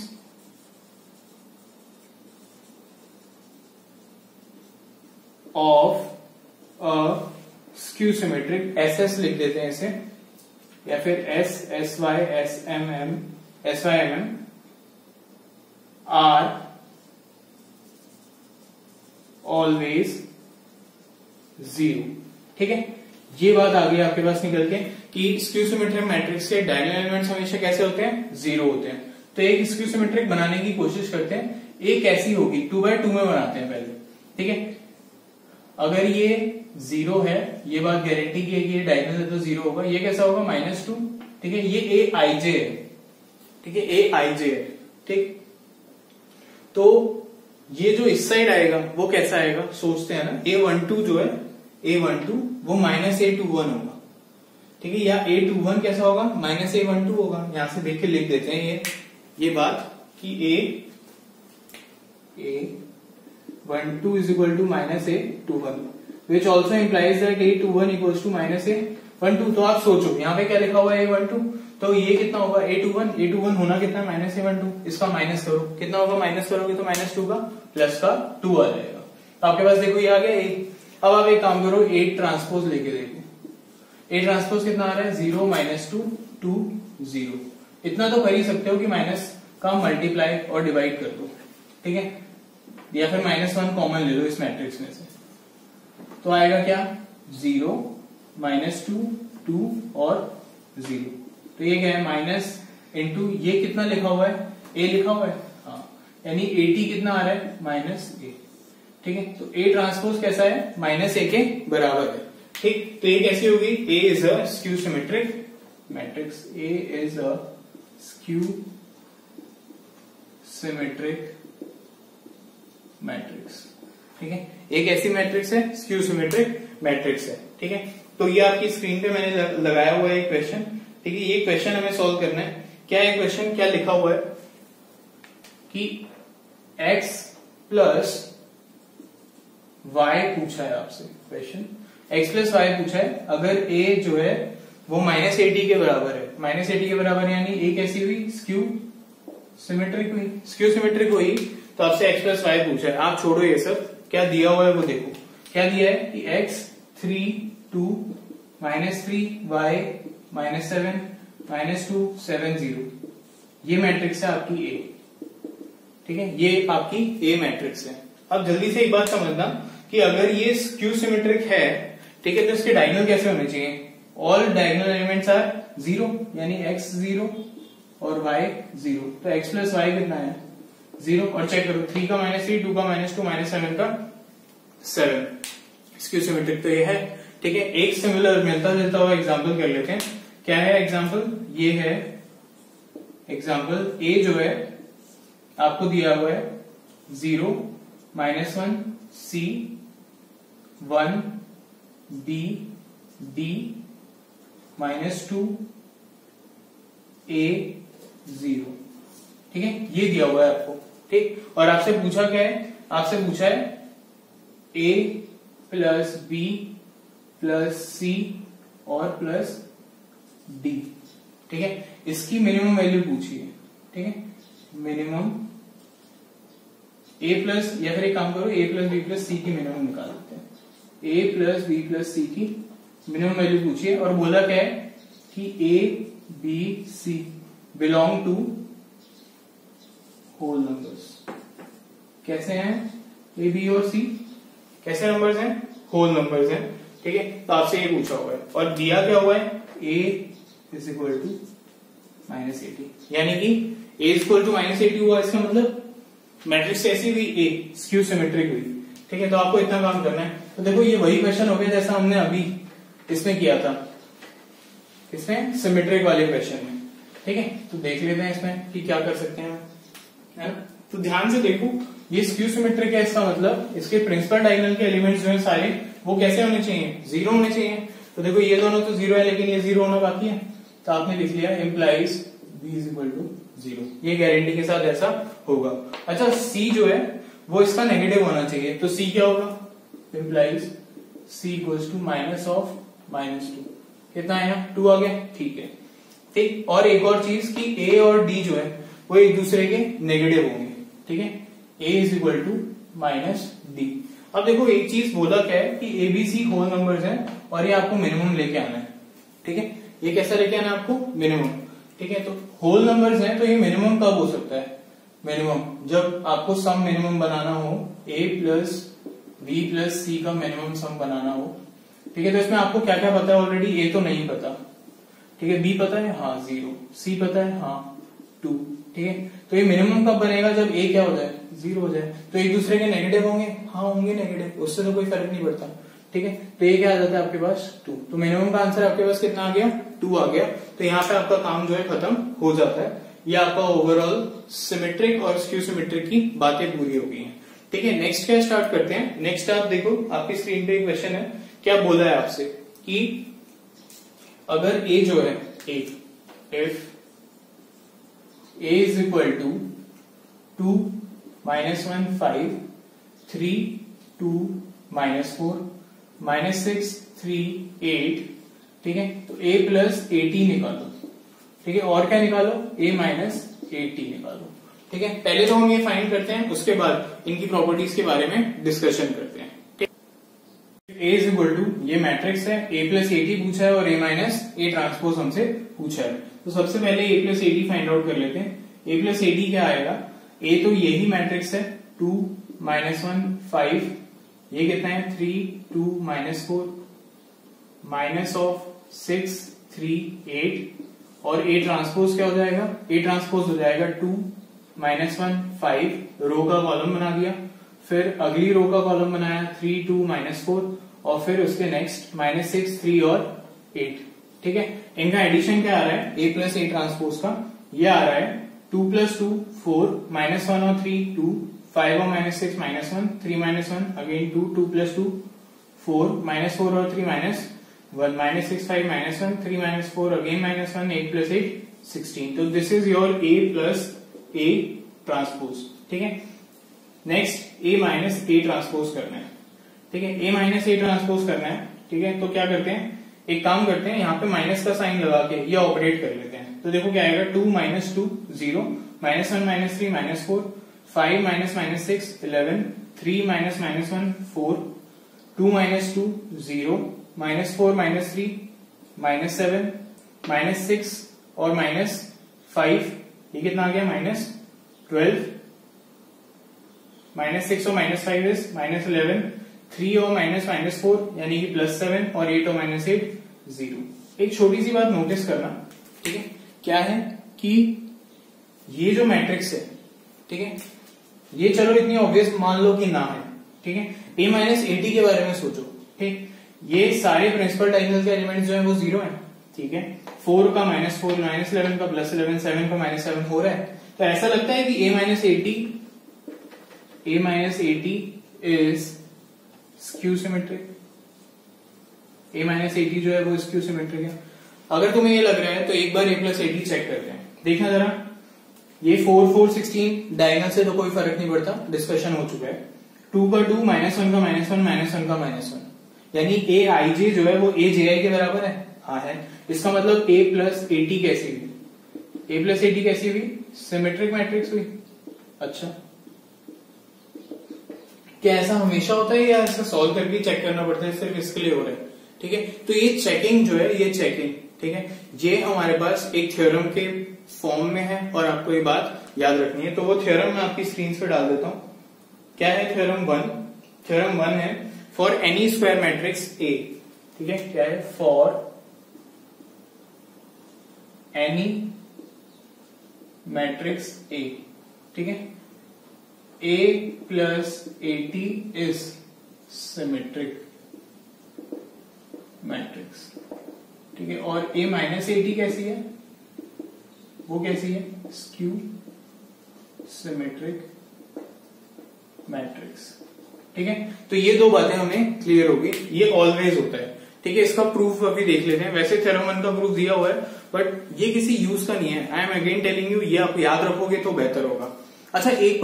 of a skew symmetric, ss लिख देते हैं इसे, या फिर symm are ऑलवेज 0, ठीक है। ये बात आ गई आपके पास निकल के कि स्क्यू सिमेट्रिक मैट्रिक्स के डायगोनल एलिमेंट्स हमेशा कैसे होते हैं, 0 होते हैं। तो एक स्क्यू सिमेट्रिक बनाने की कोशिश करते हैं, एक कैसी होगी, 2x2 में बनाते हैं पहले, ठीक है। अगर ये 0 है, ये बात गारंटी की है कि ये डायगोनल है तो 0 होगा। ये कैसा होगा, -2, ठीक है। ये aij है, ठीक है, aij है, ठीक। तो ये जो इस साइड आएगा वो कैसा आएगा, सोचते हैं ना, a12 जो है, a12 वो -a21 होगा, ठीक है। या a21 कैसा होगा, -a12 होगा। यहां से देख के लिख देते हैं ये बात कि a12 is equal to -a21 which also implies that a21 equals to -a12। तो आप सोचो यहाँ पे क्या लिखा हुआ है, a12, तो ये कितना होगा, a21 होना कितना है, -a12, इसका माइनस करो, कितना होगा, माइनस करोगे तो -2 का प्लस का 2 आ जाएगा। तो आपके पास देखो ये आ गया 1। अब आप एक काम करो, 8 ट्रांसपोज लेके देखो, 8 ट्रांसपोज कितना आ रहा है, 0 -2 2 0। इतना तो कर ही सकते हो कि माइनस का मल्टीप्लाई और डिवाइड कर दो, ठीक है, या फिर -1 कॉमन ले लो इस मैट्रिक्स में से, तो आएगा क्या, 0 -2 2 और 0। तो ये क्या है, माइनस इंटू ये कितना लिखा हुआ है, a लिखा हुआ है, हाँ, यानी 80 कितना आ रहा है, -a, ठीक है। तो a ट्रांसपोज कैसा है, -a के बराबर है, ठीक। तो ये कैसी होगी, a is a skew symmetric matrix, a is a skew symmetric matrix, ठीक है। एक ऐसी मैट्रिक्स है, स्क्यू सिमेट्रिक मैट्रिक्स है, ठीक है। तो ये आपकी स्क्रीन पे मैंने लगाया हुआ है एक क्वेश्चन, ठीक है। ये क्वेश्चन हमें सॉल्व करना है। क्या है क्वेश्चन, क्या लिखा हुआ है कि x प्लस y पूछा है आपसे, क्वेश्चन x प्लस y पूछा है। अगर a जो है वो -80 के बराबर है, -80 के बराबर यानी a कैसी हुई, स्क्यू सिमेट्रिक हुई, स्क्यू सिमेट्रिक हुई, तो आपसे x प्लस y पूछा है। आप छोड़ो ये सब, क्या दिया हुआ है वो देखो, क्या दिया है कि x 3 2 -3 y -7 -2 7 0, ये मैट्रिक्स है आपकी A, ठीक है, ये आपकी A मैट्रिक्स है। अब जल्दी से एक बात समझना कि अगर ये स्क्यू सिमेट्रिक है, ठीक है, तो इसके डायगोनल कैसे होने चाहिए, ऑल डायगोनल एलिमेंट्स आर 0, यानी x 0 और y 0, तो x प्लस y कितना है, 0। और चेक करो, 3 का -3 2 का -2 -7 का 7, स्क्यू सिमेट्रिक तो ये है, ठीक है। एक सिमिलर मिलता जुलता हुआ एग्जाम्पल कर लेते हैं। क्या है एग्जाम्पल, ये है एग्जाम्पल, a जो है आपको दिया हुआ है 0 -1 c 1 b d -2 a 0, ठीक है, ये दिया हुआ है आपको, ठीक। और आपसे पूछा क्या है, आपसे पूछा है a plus b plus c और प्लस d, ठीक है। इसकी मिनिमम वैल्यू पूछी है, ठीक है, मिनिमम ए प्लस, या फिर एक काम करो, A plus B plus C की मिनिमम निकाल देते हैं। A plus B plus C की मिनिमम वैल्यू पूछिए और बोला क्या है कि A B C belong to whole numbers. कैसे हैं ए बी और सी, कैसे नंबर्स हैं, होल नंबर्स हैं, ठीक है। तो आपसे ये पूछा हुआ है और दिया क्या हुआ है, ए इज इक्वल टू -80, यानी कि ए इज इक्वल टू -80 हुआ, इसका मतलब मैट्रिक्स ऐसी हुई, ए स्क्यू सिमेट्रिक हुई, ठीक है। तो आपको इतना काम करना है। तो देखो ये वही क्वेश्चन हो गया जैसा हमने अभी इसमें किया था, इसमें सिमेट्रिक वाले क्वेश्चन में, ठीक है। तो देख लेते हैं इसमें कि क्या कर सकते हैं, है ना। तो ध्यान से देखो, ये स्क्यू सिमेट्रिक है, इसका मतलब इसके प्रिंसिपल डायगोनल के एलिमेंट्स जो है सारे वो कैसे होने चाहिए, 0 होने चाहिए। तो देखो ये दोनों तो 0 है, लेकिन ये 0 होना बाकी है, तो आपने लिख लिया implies b is equal to 0, ये गारंटी के साथ ऐसा होगा। अच्छा c जो है वो इसका नेगेटिव होना चाहिए, तो c क्या होगा, implies c equals to minus of -2, कितना आया 2 आ गया, ठीक है। ठीक, और एक और चीज कि a और d जो है वो एक दूसरे के नेगेटिव होंगे, ठीक है। a is equal to -d। अब देखो एक चीज बोला क्या है कि A B C whole numbers हैं और ये आपको मिनिमम लेके आना है, ठीक है। ये कैसा लेके आना है आपको, मिनिमम, ठीक है। तो होल नंबर्स हैं तो ये मिनिमम कब हो सकता है, मिनिमम जब आपको सम मिनिमम बनाना हो, a प्लस बी प्लस सी का मिनिमम सम बनाना हो, ठीक है। तो इसमें आपको क्या क्या पता है ऑलरेडी, a तो नहीं पता, ठीक है, b पता है हाँ 0, c पता है हाँ 2, ठीक है। तो ये मिनिमम कब बनेगा, जब a क्या हो जाए, 0 हो जाए। तो एक दूसरे के नेगेटिव होंगे, हाँ होंगे नेगेटिव, उससे तो कोई फर्क नहीं पड़ता, ठीक है। तो ये क्या आ जाता है आपके पास 2, तो मिनिमम का आंसर आपके पास कितना आ गया, 2 आ गया। तो यहाँ पे आपका काम जो है खत्म हो जाता है। ये आपका ओवरऑल सिमेट्रिक और स्क्यू सिमेट्रिक की बातें पूरी हो गई हैं, ठीक है। नेक्स्ट क्या स्टार्ट करते हैं, नेक्स्ट आप देखो आपकी स्क्रीन पे एक क्वेश्चन है, क्या बोला है आपसे कि अगर a जो है if a is equal to 2 -1 5 3 2 -4 -6 3 8, ठीक है। तो a प्लस 80 निकालो, ठीक है, और क्या निकालो, a माइनस 80 निकालो, ठीक है। पहले तो हम ये फाइंड करते हैं, उसके बाद इनकी प्रॉपर्टीज के बारे में डिस्कशन करते हैं। a इज इक्वल टू, ये मैट्रिक्स है, a प्लस 80 पूछा है और a माइनस a ट्रांसपोज हमसे पूछा है। तो सबसे पहले a प्लस 80 फाइंड आउट कर लेते हैं। a प्लस 80 क्या आएगा, a तो यही मैट्रिक्स है, 2 -1 5, ये कितना है 3 2 -4 माइनस ऑफ 6 3 8, और a ट्रांसपोज क्या हो जाएगा, a ट्रांसपोज हो जाएगा 2 -1 5, रो का कॉलम बना दिया, फिर अगली रो का कॉलम बनाया 3 2 -4, और फिर उसके नेक्स्ट -6 3 और 8, ठीक है। इनका एडिशन क्या आ रहा है, a प्लस a ट्रांसपोज का, ये आ रहा है 2 + 2 4 -1 और 3 2 5 और -6 -1 3 -1 अगेन 2 2 + 2 4 -4 और 3 -1 -6 5 -1 3 -4 अगेन -1 8 + 8 16। तो this is your a plus a transpose, ठीक है। Next a minus a transpose करना है, ठीक है, a माइनस a ट्रांसपोज करना है, ठीक है। तो क्या करते हैं, एक काम करते हैं, यहाँ पे माइनस का साइन लगा के ये ऑपरेट कर लेते हैं। तो देखो क्या आएगा, 2 - 2 0 -1 -3 -4 5 -6 11 3 -1 4 2 - 2 0 -4 -3 -7 -6 और -5, ये कितना आ गया -12 -6 और -5 इज -11 3 और -4 यानी कि +7 और 8 और -8 0। एक छोटी सी बात नोटिस करना, ठीक है, क्या है कि ये जो मैट्रिक्स है, ठीक है, ये चलो इतनी ऑब्वियस मान लो कि ना है, ठीक है। a माइनस 80 के बारे में सोचो, ठीक, ये सारे प्रिंसिपल डायगोनल के एलिमेंट्स जो है वो 0 है, ठीक है। 4 का -4 -11 का +11 7 का -7 हो रहा है। तो ऐसा लगता है कि a minus 80 is skew symmetric, a minus 80 जो है वो स्क्यू सिमेट्रिक है। अगर तुम्हें ये लग रहा है तो एक बार a प्लस 80 चेक करते हैं, देखना जरा, ये 4 4 16 डायगोनल से तो कोई फर्क नहीं पड़ता, डिस्कशन हो चुका है। 2 का 2 -1 का -1 -1 का -1, यानी a i j जो है वो a j i के बराबर है, हाँ है। इसका मतलब a प्लस 80 कैसी हुई, a प्लस 80 कैसी हुई, सिमेट्रिक मैट्रिक्स हुई। अच्छा क्या ऐसा हमेशा होता है या ऐसा सॉल्व करके चेक करना पड़ता है, सिर्फ इसके लिए हो रहा है? ठीक है, तो ये चेकिंग जो है, ये चेकिंग, ठीक है, ये हमारे पास एक थ्योरम के फॉर्म में है और आपको ये बात याद रखनी है। तो वो थ्योरम मैं आपकी स्क्रीन पे डाल देता हूं। क्या है थ्योरम 1? थ्योरम 1 है for N E square matrix A, ठीक है, क्या है? फॉर एनी मैट्रिक्स ए, ठीक है, A plus 80 is symmetric matrix, ठीक है। और A minus 80 कैसी है? वो कैसी है? स्क्यू सिमेट्रिक मैट्रिक्स, ठीक है। तो ये दो बातें हमें क्लियर होगी, ये ऑलवेज होता है, ठीक है। इसका प्रूफ अभी देख लेते हैं। वैसे थ्योरम 1 का प्रूफ दिया हुआ है, बट ये किसी यूज का नहीं है। I am again telling you, ये आप याद रखोगे तो बेहतर होगा। अच्छा, एक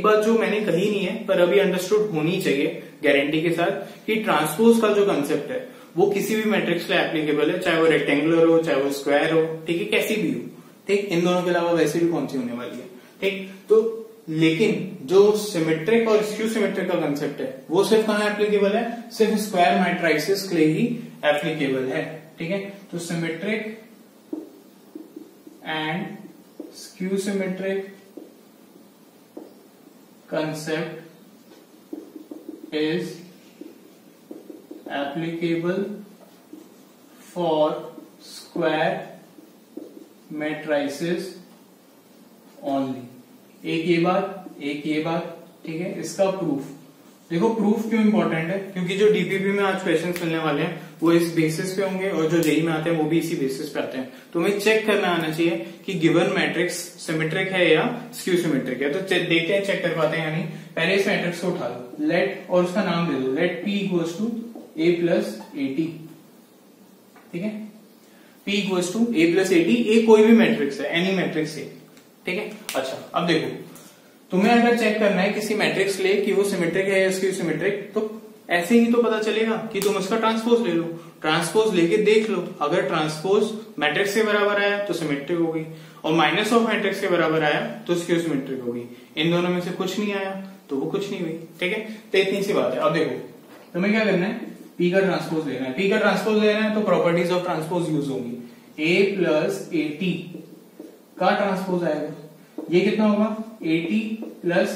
बात जो मैंने कही नहीं है पर अभी अंडरस्टूड होनी चाहिए गारंटी के साथ, कि ट्रांसपोज का जो कंसेप्ट है वो किसी भी मैट्रिक्स के लिए एप्लीकेबल है, चाहे वो रेक्टेंगुलर हो, चाहे वो स्क्वायर हो, ठीक है, कैसी भी हो, ठीक। इन दोनों के अलावा वैसे भी कौन सी होने वाली है, ठीक। तो लेकिन जो सिमेट्रिक और स्क्यू सिमेट्रिक का कंसेप्ट है वो सिर्फ कहां एप्लीकेबल है? सिर्फ स्क्वायर मैट्रिसेस के लिए ही एप्लीकेबल है, ठीक है। तो symmetric and skew symmetric concept is applicable for square matrices only। एक ये बात, ठीक है। इसका प्रूफ देखो, प्रूफ क्यों इंपॉर्टेंट है? क्योंकि जो डीपीपी में आज क्वेश्चंस मिलने वाले हैं वो इस बेसिस पे होंगे और जो जेई में आते हैं वो भी इसी बेसिस पे आते हैं। तो हमें चेक करना आना चाहिए कि गिवन मैट्रिक्स सिमेट्रिक है या स्क्यू सिमेट्रिक है। तो देखते हैं चेक कर पाते हैं या नहीं। पहले इस मैट्रिक्स को उठा लो, लेट, और उसका नाम दे दो, let P equals to A plus AT, ठीक है। P equals to A plus AT, A कोई भी मैट्रिक्स है, एनी मैट्रिक्स ए, ठीक है। अच्छा, अब देखो, तुम्हें अगर चेक करना है किसी मैट्रिक्स ले कि वो सिमेट्रिक है या स्क्यू सिमेट्रिक, तो ऐसे ही तो पता चलेगा कि तुम उसका ट्रांसपोज ले लो। ट्रांसपोज लेके देख लो, अगर ट्रांसपोज मैट्रिक्स के बराबर आया तो सिमेट्रिक होगी, और माइनस ऑफ मैट्रिक्स के बराबर आया तो स्क्यू सिमेट्रिक होगी। इन दोनों में से कुछ नहीं आया तो वो कुछ नहीं हुई, ठीक है। तो इतनी सी बात है। अब देखो, तुम्हें क्या करना है? पी का ट्रांसपोज लेना है। पी का ट्रांसपोज लेना है तो प्रॉपर्टीज ऑफ ट्रांसपोज यूज होंगी। ए प्लस एटी का ट्रांसपोज आएगा, ये कितना होगा? 80 प्लस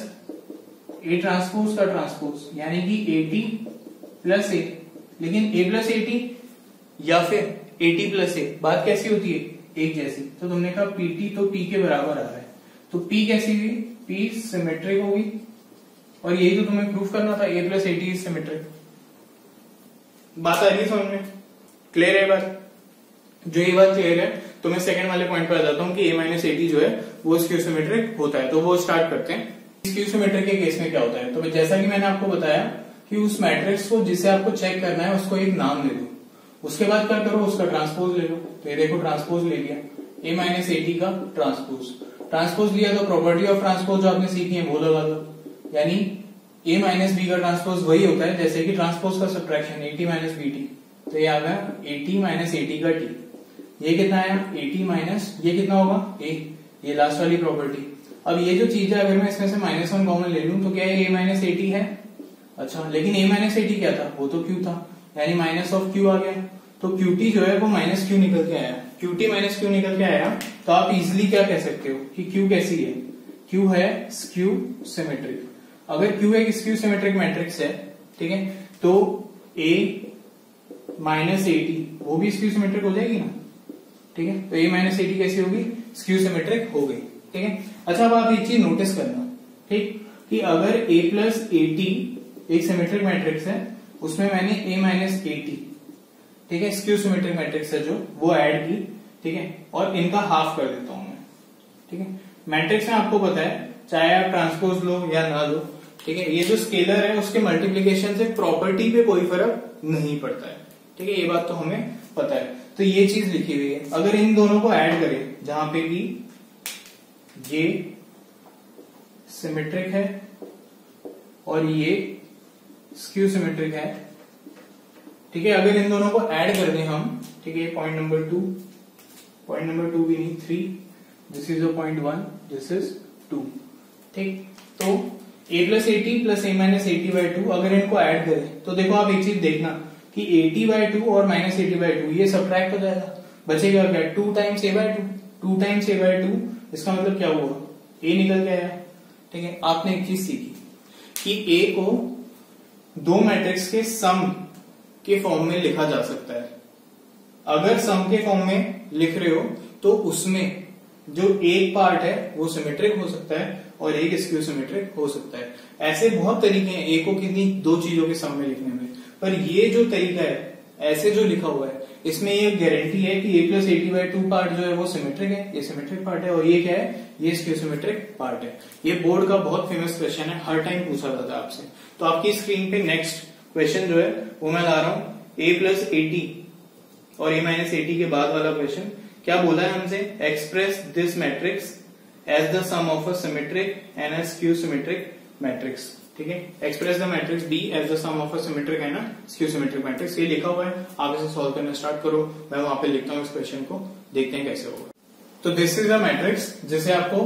ए ट्रांसपोज का ट्रांसपोज, यानी कि 80 प्लस ए। लेकिन ए प्लस 80 या फिर 80 प्लस ए, बात कैसी होती है? एक जैसी। तो तुमने कहा पीटी तो पी के बराबर आ रहा है, तो पी कैसी हुई? पी सिमेट्रिक होगी, और यही तो तुम्हें प्रूफ करना था, ए प्लस 80 इज सिमेट्रिक। बात आ रही है समझ में? क्लियर है बात? जो ये बात क्लियर है तो मैं सेकंड वाले पॉइंट पर आ जाता हूं कि ए माइनस 80 जो है वो स्क्यू सिमेट्रिक होता है। तो वो स्टार्ट करते हैं। स्क्यू सिमेट्रिक के केस में क्या होता है? तो जैसा कि मैंने आपको बताया कि उस मैट्रिक्स को जिसे आपको चेक करना है उसको एक नाम दे दो, उसके बाद क्या करो? उसका ट्रांसपोज ले लो। तो ये देखो, ट्रांसपोज ले लिया, ए माइनस 80 का ट्रांसपोज। ट्रांसपोज लिया तो प्रॉपर्टी ऑफ ट्रांसपोज जो आपने सीखी है वो लगा दो, यानी ए माइनस बी का ट्रांसपोज वही होता है जैसे कि ट्रांसपोज का सब्ट्रैक्शन 80 माइनस बीटी। तो ये आ गया 80 माइनस 80 का टी। ये कितना आया? 80 माइनस, ये कितना होगा? ए, ये लास्ट वाली प्रॉपर्टी। अब ये जो चीज है, अगर मैं इसमें से -1 कॉमन ले लूं तो क्या है? ए माइनस 80 है। अच्छा, लेकिन ए माइनस 80 क्या था? वो तो क्यू था, यानी माइनस ऑफ क्यू आ गया। तो क्यूटी जो है वो माइनस क्यू निकल के आया। क्यूटी माइनस क्यू निकल के आया, तो आप इजिली क्या कह सकते हो कि क्यू कैसी है? क्यू है स्क्यू सिमेट्रिक। अगर क्यू एक स्क्यू सिमेट्रिक मैट्रिक्स है, ठीक है, तो ए माइनस 80 वो भी स्क्यू सिमेट्रिक हो जाएगी ना, ठीक है। तो ए माइनस 80 कैसी होगी? स्क्यू सिमेट्रिक हो गई, ठीक है। अच्छा, अब आप एक चीज नोटिस करना, ठीक, कि अगर ए प्लस 80 एक सिमेट्रिक मैट्रिक्स है, उसमें मैंने ए माइनस 80, ठीक है, स्क्यू सिमेट्रिक मैट्रिक्स है जो, वो ऐड की, ठीक है, और इनका हाफ कर देता हूं मैं, ठीक है। मैट्रिक्स में आपको पता है, चाहे आप ट्रांसपोज लो या ना लो, ठीक है, ये जो स्केलर है उसके मल्टीप्लीकेशन से प्रॉपर्टी पे कोई फर्क नहीं पड़ता है, ठीक है, ये बात तो हमें पता है। तो ये चीज लिखी हुई है। अगर इन दोनों को ऐड करें, जहां पे भी ये सिमेट्रिक है और ये स्क्यू सिमेट्रिक है, ठीक है, अगर इन दोनों को ऐड कर दें हम, ठीक है, पॉइंट नंबर 2 भी नहीं, 3, this is a point 1, this is 2, ठीक। तो a plus 80 plus a minus 80/2 अगर इनको ऐड करें तो देखो आप एक चीज देखना कि 80/2 और माइनस 80/2 ये सब्ट्रैक्ट हो जाएगा, बचेगा क्या 2 टाइम्स a/2, 2 टाइम्स a/2, इसका मतलब क्या हुआ a निकल के आया। ठीक है, आपने एक चीज सीखी कि a को दो मैट्रिक्स के सम के फॉर्म में लिखा जा सकता है। अगर सम के फॉर्म में लिख रहे हो तो उसमें जो एक पार्ट है वो सिमेट्रिक हो सकता है और एक स्क्यू सिमेट्रिक हो सकता है। ऐसे बहुत तरीके हैं ए को किन्हीं दो चीजों के सम में लिखने में, पर ये जो तरीका है ऐसे जो लिखा हुआ है इसमें ये गारंटी है कि a प्लस 80/2 पार्ट जो है वो सिमेट्रिक है, ये सिमेट्रिक पार्ट है, और ये क्या है, ये स्क्यू सिमेट्रिक पार्ट है। ये बोर्ड का बहुत फेमस क्वेश्चन है, हर टाइम पूछा जाता है आपसे। तो आपकी स्क्रीन पे नेक्स्ट क्वेश्चन जो है वो मैं ला रहा हूं a प्लस 80 और a माइनस 80 के बाद वाला क्वेश्चन। क्या बोला है हमसे, express this matrix as the sum of a symmetric and a skew symmetric matrix. ठीक है, express the matrix B as the sum of a symmetric and a skew symmetric matrix. ये लिखा हुआ है, आप इसे सॉल्व करना स्टार्ट करो, मैं वहां पे लिखता हूँ इस क्वेश्चन को, देखते हैं कैसे होगा। तो दिस इज द मैट्रिक्स जिसे आपको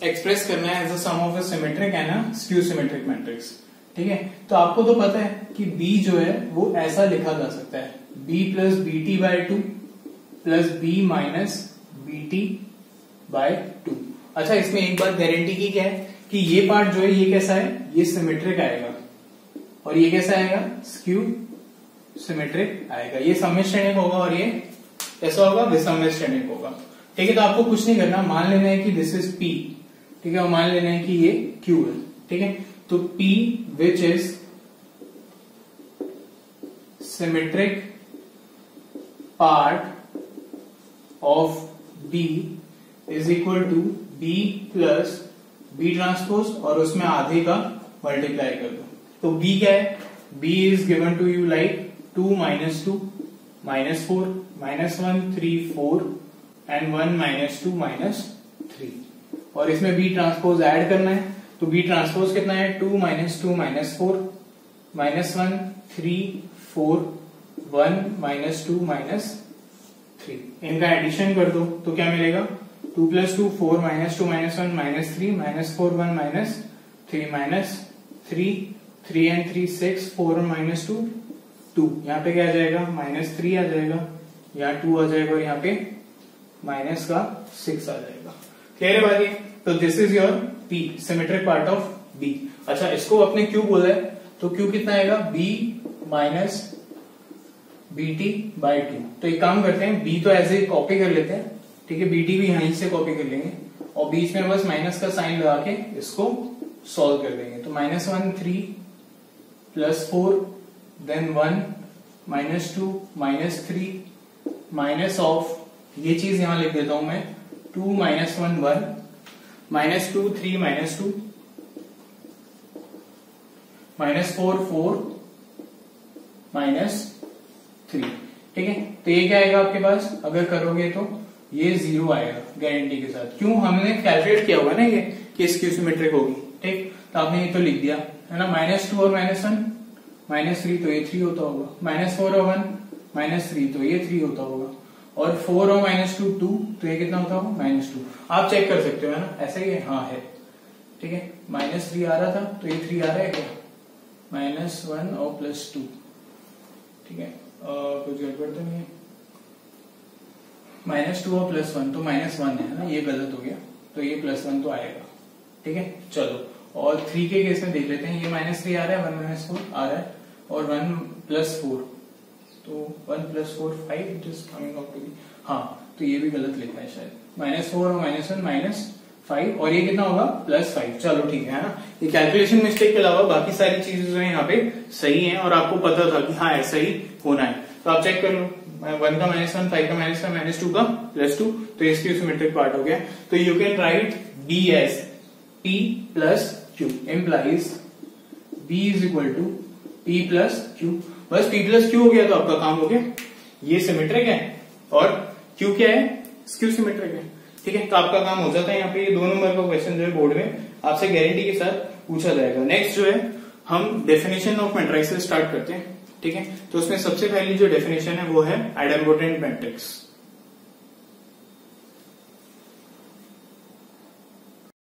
एक्सप्रेस करना है as the sum of a symmetric and a skew symmetric matrix. ठीक है, तो आपको तो पता है कि B जो है वो ऐसा लिखा जा सकता है, B plus BT/2 plus B minus BT/2। अच्छा, इसमें एक बात गारंटी की क्या है कि ये पार्ट जो है ये कैसा है, ये सिमेट्रिक आएगा और ये कैसा आएगा, स्क्यू सिमेट्रिक आएगा। ये सममित श्रेणिक होगा और ये कैसा होगा, विषममित श्रेणिक होगा। ठीक है, तो आपको कुछ नहीं करना, मान लेना है कि दिस इज P। ठीक है, और मान लेना है कि ये Q है। ठीक है, तो P which is symmetric part of B is equal to B plus B transpose और उसमें आधे का मल्टीप्लाई कर दो। तो B क्या है, B is given to you like 2 minus 2 minus 4 minus 1 3 4 and 1 minus 2 minus 3, और इसमें B ट्रांसपोज ऐड करना है। तो B ट्रांसपोज कितना है, 2 minus 2 minus 4 minus 1 3 4 1 minus 2 minus 3, इनका एडिशन कर दो तो क्या मिलेगा, 2 plus 2 4 minus 2 minus 1 minus 3 minus 4 1 minus 3 minus 3 3 and 3 6 4 minus 2 2, यहाँ पे क्या आ जाएगा, माइनस 3 आ जाएगा, यहाँ 2 आ जाएगा और यहाँ पे माइनस का 6 आ जाएगा। क्लियर है बात? तो this is your P, symmetric part of B। अच्छा, इसको अपने Q बोला है तो Q कितना आएगा, B माइनस BT/2। तो एक काम करते हैं, B तो ऐसे ही कॉपी कर लेते हैं, ठीक है, BT भी यहीं से कॉपी कर लेंगे और बीच में बस माइनस का साइन लगा के इसको सॉल्व कर देंगे। तो minus 1 3 plus 4 then 1 minus 2 minus 3 minus of, ये चीज यहां लिख देता हूं मैं, 2 minus 1 1 minus 2 3 minus 2 minus 4 4 minus 3। ठीक है, तो ये क्या आएगा आपके पास, अगर करोगे तो ये 0 आएगा गारंटी के साथ। क्यों, हमने कैलकुलेट किया हुआ ना ये कि स्क्यू सिमेट्रिक होगी। ठीक, तो आपने ये तो लिख दिया है ना, माइनस 2 और माइनस 1 माइनस 3 तो ये 3 होता होगा, माइनस 4 और 1 माइनस 3 तो ये 3 होता होगा, और 4 और माइनस 2 2 तो ये कितना होता होगा, माइनस 2। आप चेक कर सकते हो, है ना, ऐसा ही है, हाँ है। ठीक है, माइनस 3 आ रहा था तो ये 3 आ रहा है क्या, माइनस 1 और प्लस 2। ठीक है, कुछ गड़बड़ तो नहीं है, माइनस 2 और प्लस 1 तो माइनस 1 है ना, ये गलत हो गया, तो ये प्लस 1 तो आएगा। ठीक है, चलो, और 3 के केस में देख लेते हैं, ये माइनस 3 आ रहा है, 1 माइनस 4 आ रहा है, और 1 प्लस 4 तो 1 plus 4 5 it is coming out to be, हाँ, तो ये भी गलत लिखना है शायद, माइनस 4 और माइनस 1 माइनस 5, और ये कितना होगा, प्लस 5। चलो ठीक है ना, ये कैलकुलेशन मिस्टेक के अलावा बाकी सारी चीजें जो है यहाँ पे सही हैं और आपको पता था कि हाँ ऐसा ही होना है। तो आप चेक कर लो, 1 का माइनस 1 5 का माइनस 1 माइनस 2 का प्लस 2, तो इसकी सिमेट्रिक पार्ट हो गया। तो you can write B as P plus Q implies B is equal to P plus Q। बस P प्लस Q हो गया तो आपका काम हो गया, ये सिमेट्रिक है और Q क्या है, स्क्यू सिमेट्रिक है। ठीक है, तो आपका काम हो जाता है। यहाँ पे ये 2 नंबर का क्वेश्चन जो है बोर्ड में आपसे गारंटी के साथ पूछा जाएगा। नेक्स्ट जो है हम डेफिनेशन ऑफ मैट्रिक्स से स्टार्ट करते हैं। ठीक है, तो उसमें सबसे पहली जो डेफिनेशन है वो है आइडेम्पोटेंट मैट्रिक्स।